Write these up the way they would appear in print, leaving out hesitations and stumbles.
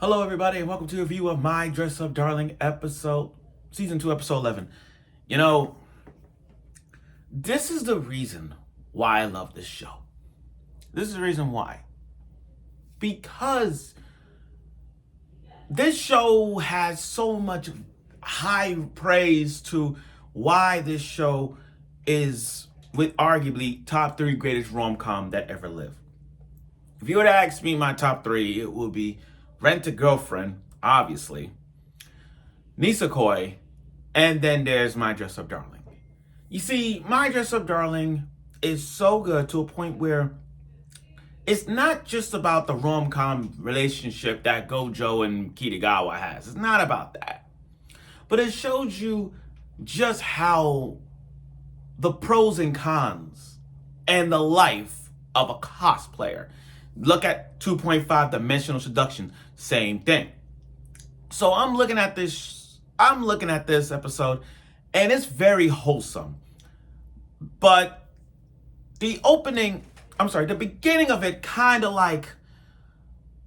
Hello, everybody, and welcome to a review of My Dress Up Darling season 2, episode 11. You know, this is the reason why I love this show. This is the reason why. Because this show has so much high praise to why this show is, with arguably, top 3 greatest rom-com that ever lived. If you were to ask me my top 3, it would be Rent a Girlfriend, obviously, Nisekoi, and then there's My Dress Up Darling. You see, My Dress Up Darling is so good to a point where it's not just about the rom-com relationship that Gojo and Kitagawa has. It's not about that. But it shows you just how the pros and cons and the life of a cosplayer. Look at 2.5 Dimensional Seduction, same thing. So I'm looking at this episode, and it's very wholesome. But the beginning of it kind of like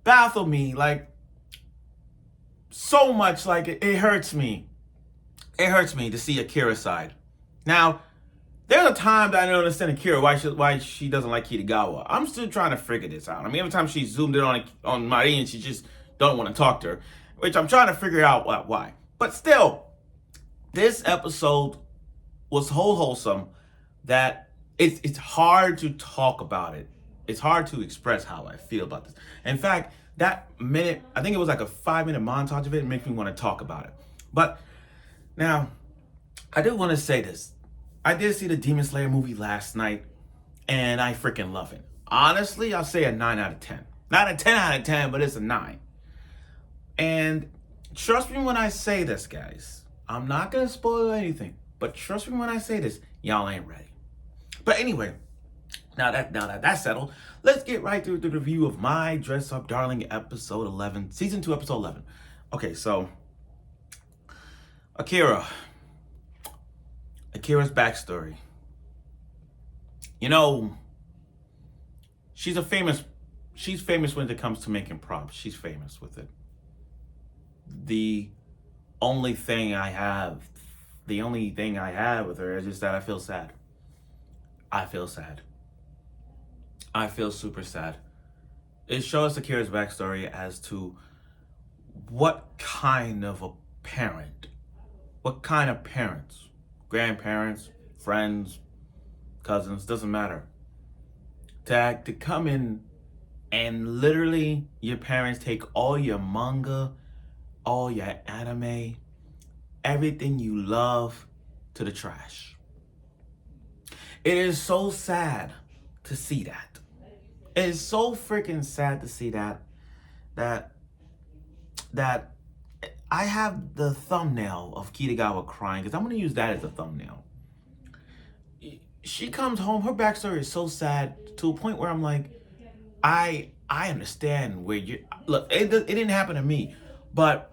baffled me, like so much, like it hurts me. It hurts me to see Akira's side. Now, there's a time that I don't understand Akira, why she doesn't like Kitagawa. I'm still trying to figure this out. I mean, every time she zoomed in on Marie, she just don't want to talk to her, which I'm trying to figure out why. But still, this episode was so wholesome that it's hard to talk about it. It's hard to express how I feel about this. In fact, that minute, I think it was like a 5-minute montage of it, makes me want to talk about it. But now, I do want to say this. I did see the Demon Slayer movie last night, and I freaking love it. Honestly, I'll say a 9 out of 10. Not a 10 out of 10, but it's a 9. And trust me when I say this, guys. I'm not going to spoil anything, but trust me when I say this, y'all ain't ready. But anyway, now that that's settled, let's get right through the review of My Dress Up Darling episode 11, season 2, episode 11. Okay, so Akira's backstory. You know, she's famous when it comes to making props. She's famous with it. The only thing I have with her is just that I feel sad. I feel super sad. It shows Akira's backstory as to what kind of parents, grandparents, friends, cousins, doesn't matter. To come in and literally your parents take all your manga, all your anime, everything you love to the trash. It is so sad to see that. It is so freaking sad to see that I have the thumbnail of Kitagawa crying, because I'm going to use that as a thumbnail. She comes home, her backstory is so sad to a point where I'm like, I understand where you look. It didn't happen to me, but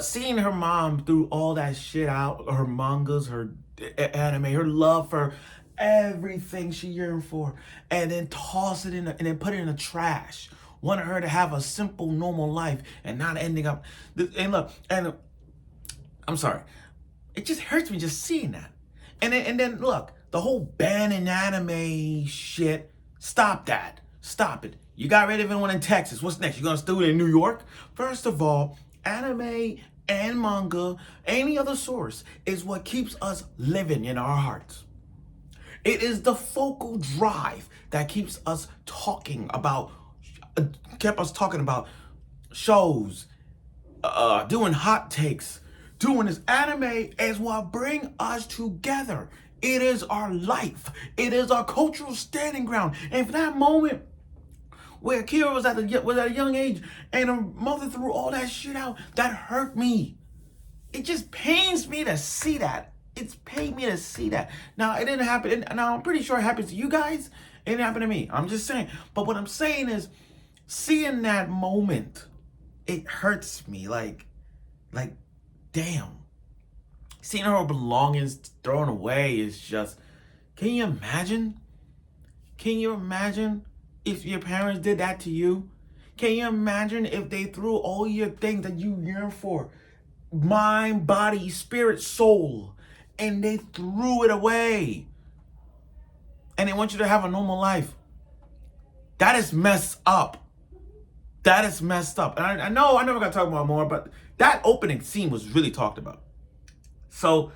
seeing her mom through all that shit out, her mangas, her anime, her love for everything she yearned for, and then toss it in and then put it in the trash. Wanted her to have a simple, normal life and not ending up. And look, and I'm sorry, it just hurts me just seeing that. And then look, the whole banning anime shit. Stop that. Stop it. You got rid of everyone in Texas. What's next? You're gonna do it in New York? First of all, anime and manga, any other source, is what keeps us living in our hearts. It is the focal drive that keeps us talking about shows, doing hot takes, doing this. Anime is what brings us together. It is our life. It is our cultural standing ground. And for that moment where Akira was at a young age and her mother threw all that shit out, that hurt me. It just pains me to see that. It's pained me to see that. Now, it didn't happen. Now, I'm pretty sure it happens to you guys. It didn't happen to me. I'm just saying. But what I'm saying is, seeing that moment, it hurts me. Like, damn. Seeing her belongings thrown away is just, can you imagine? Can you imagine if your parents did that to you? Can you imagine if they threw all your things that you yearn for, mind, body, spirit, soul, and they threw it away, and they want you to have a normal life? That is messed up. That is messed up. And I know I never got to talk about more, but that opening scene was really talked about. So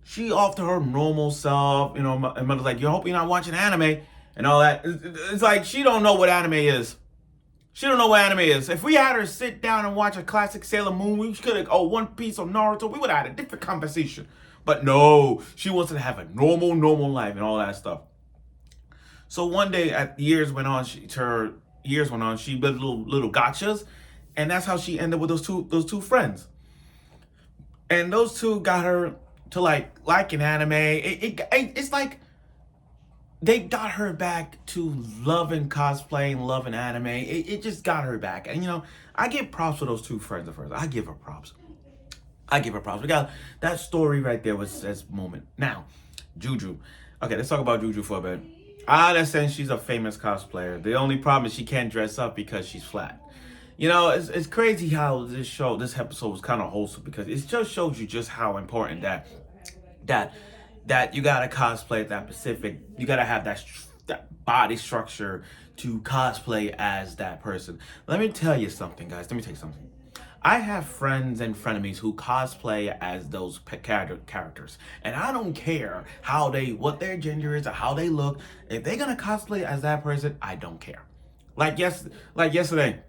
she off to her normal self, and mother's like, "You hope you're not watching anime and all that." It's like she don't know what anime is. She don't know what anime is. If we had her sit down and watch a classic Sailor Moon, we could have, One Piece or Naruto, we would have had a different conversation. But no, she wants to have a normal life and all that stuff. So one day, as years went on, she built little gotchas, and that's how she ended with those two friends. And those two got her to like an anime. It's like they got her back to loving cosplay and loving anime. It just got her back. And I give props for those two friends at first. I give her props. We got that story right there was this moment. Now, Juju. Okay, let's talk about Juju for a bit. I understand she's a famous cosplayer. The only problem is she can't dress up because she's flat. It's crazy how this episode was kind of wholesome, because it just shows you just how important that you gotta cosplay that specific. You gotta have that body structure to cosplay as that person. Let me tell you something, guys. Let me tell you something. I have friends and frenemies who cosplay as those characters, and I don't care what their gender is or how they look. If they're gonna cosplay as that person, I don't care. Like yesterday,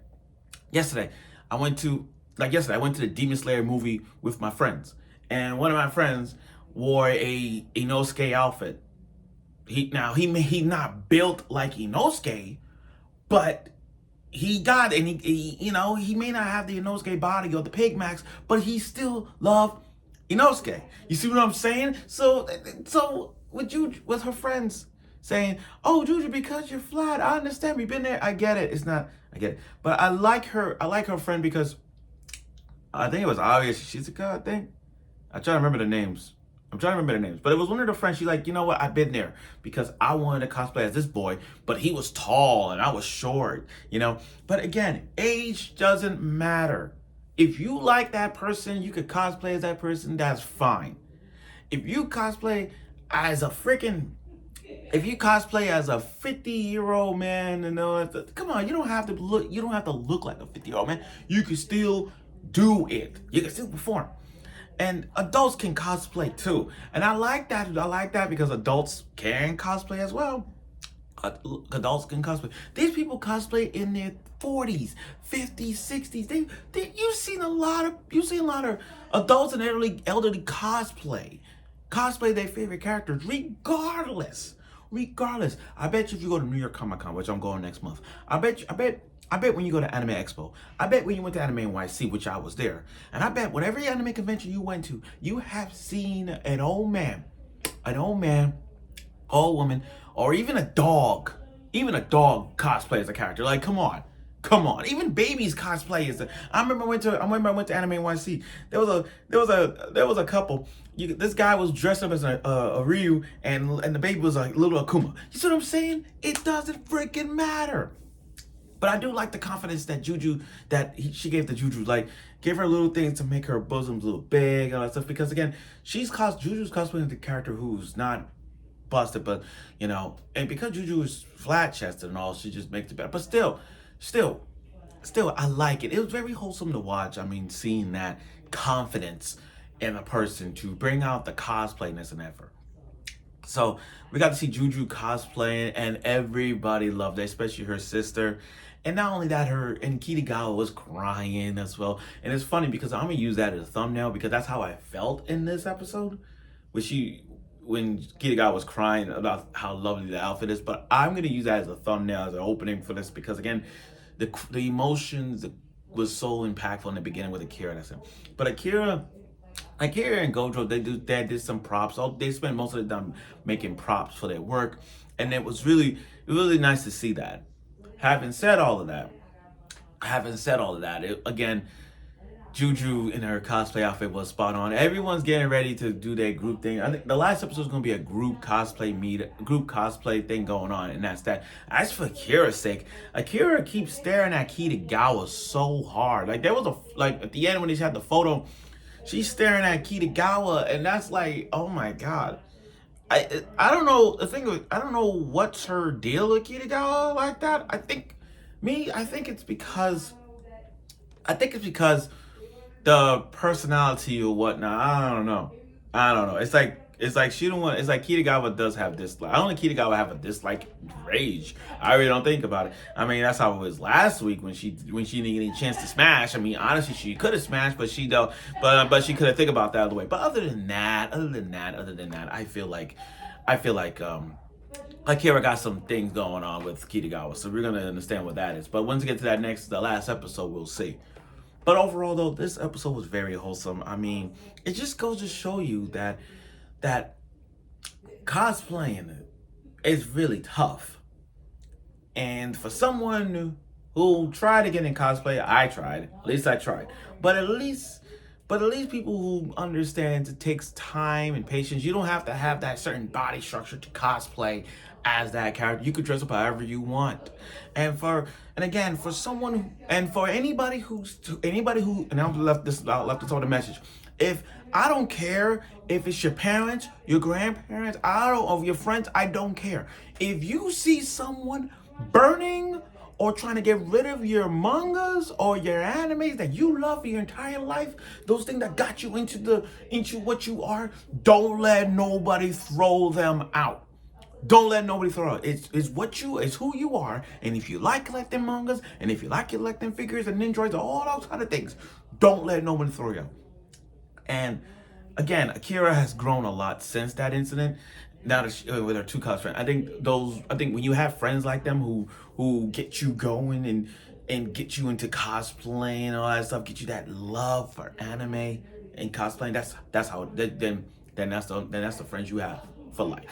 I went to the Demon Slayer movie with my friends, and one of my friends wore a Inosuke outfit. He's not built like Inosuke, but he may not have the Inosuke body or the pig max, but he still loved Inosuke. You see what I'm saying? So with her friends saying, "Oh, Juju, because you're flat, I understand. We've been there. I get it. I get it." But I like her friend because I think it was obvious. Shizuka, I think. I'm trying to remember the names. But it was one of the friends. She's like, "You know what? I've been there because I wanted to cosplay as this boy, but he was tall and I was short, But again, age doesn't matter. If you like that person, you could cosplay as that person, that's fine. If you cosplay as a 50-year-old man, come on, you don't have to look like a 50-year-old man. You can still do it. You can still perform. And adults can cosplay too. And I like that. Because adults can cosplay as well. Adults can cosplay. These people cosplay in their 40s, 50s, 60s. You've seen a lot of adults and elderly cosplay their favorite characters, regardless. I bet you if you go to New York Comic Con, which I'm going next month, I bet when you go to Anime Expo, I bet when you went to Anime NYC, which I was there, and I bet whatever anime convention you went to, you have seen an old man, old woman, or even a dog cosplay as a character. Like, come on. Even babies cosplay as I remember I went to Anime NYC. There was a couple. This guy was dressed up as a Ryu, and the baby was a little Akuma. You see what I'm saying? It doesn't freaking matter. But I do like the confidence that she gave to Juju. Like, give her little things to make her bosoms a little big and all that stuff. Because again, Juju's cosplaying the character who's not busted, but and because Juju is flat chested and all, she just makes it better. But still, I like it. It was very wholesome to watch. I mean, seeing that confidence in a person to bring out the cosplayness and effort. So we got to see Juju cosplaying, and everybody loved it, especially her sister. And not only that, Kitagawa was crying as well. And it's funny because I'm gonna use that as a thumbnail because that's how I felt in this episode, when Kitagawa was crying about how lovely the outfit is. But I'm gonna use that as a thumbnail, as an opening for this, because again, the emotions was so impactful in the beginning with Akira. But Akira and Gojo, they did some props. They spent most of the time making props for their work, and it was really nice to see that. Having said all of that, again, Juju in her cosplay outfit was spot on. Everyone's getting ready to do their group thing. I think the last episode is gonna be a group cosplay thing going on, and that's that. As for Akira's sake, Akira keeps staring at Kitagawa so hard. Like there was at the end when they had the photo, she's staring at Kitagawa, and that's like, oh my god. I don't know. The thing is, I don't know what's her deal with Kitagawa like that. I think it's because the personality or whatnot. I don't know. It's like she don't want. It's like Kitagawa does have dislike. I don't think Kitagawa have a dislike rage. I really don't think about it. I mean, that's how it was last week when she didn't get any chance to smash. I mean, honestly, she could have smashed, but she don't. But she could have think about that other way. But other than that, I feel like Akira got some things going on with Kitagawa, so we're gonna understand what that is. But once we get to the last episode, we'll see. But overall, though, this episode was very wholesome. I mean, it just goes to show you that cosplaying is really tough. And for someone who tried to get in cosplay, I tried. At least I tried. But at least people who understand it takes time and patience. You don't have to have that certain body structure to cosplay as that character. You could dress up however you want. And again, for someone and for anybody who and I've left this on the message. If I don't care if it's your parents, your grandparents, of your friends, I don't care. If you see someone burning or trying to get rid of your mangas or your animes that you love for your entire life, those things that got you into what you are, don't let nobody throw them out. Don't let nobody throw it. It's who you are. And if you like collecting mangas, and if you like collecting figures and androids, all those kind of things, don't let nobody throw you out. And again, Akira has grown a lot since that incident. Now that with her two close friends, I think when you have friends like them who get you going and get you into cosplay and all that stuff, get you that love for anime and cosplaying. Then that's the friends you have for life.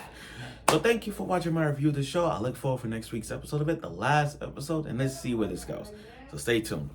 So thank you for watching my review of the show. I look forward for next week's episode of it, the last episode, and let's see where this goes. So stay tuned.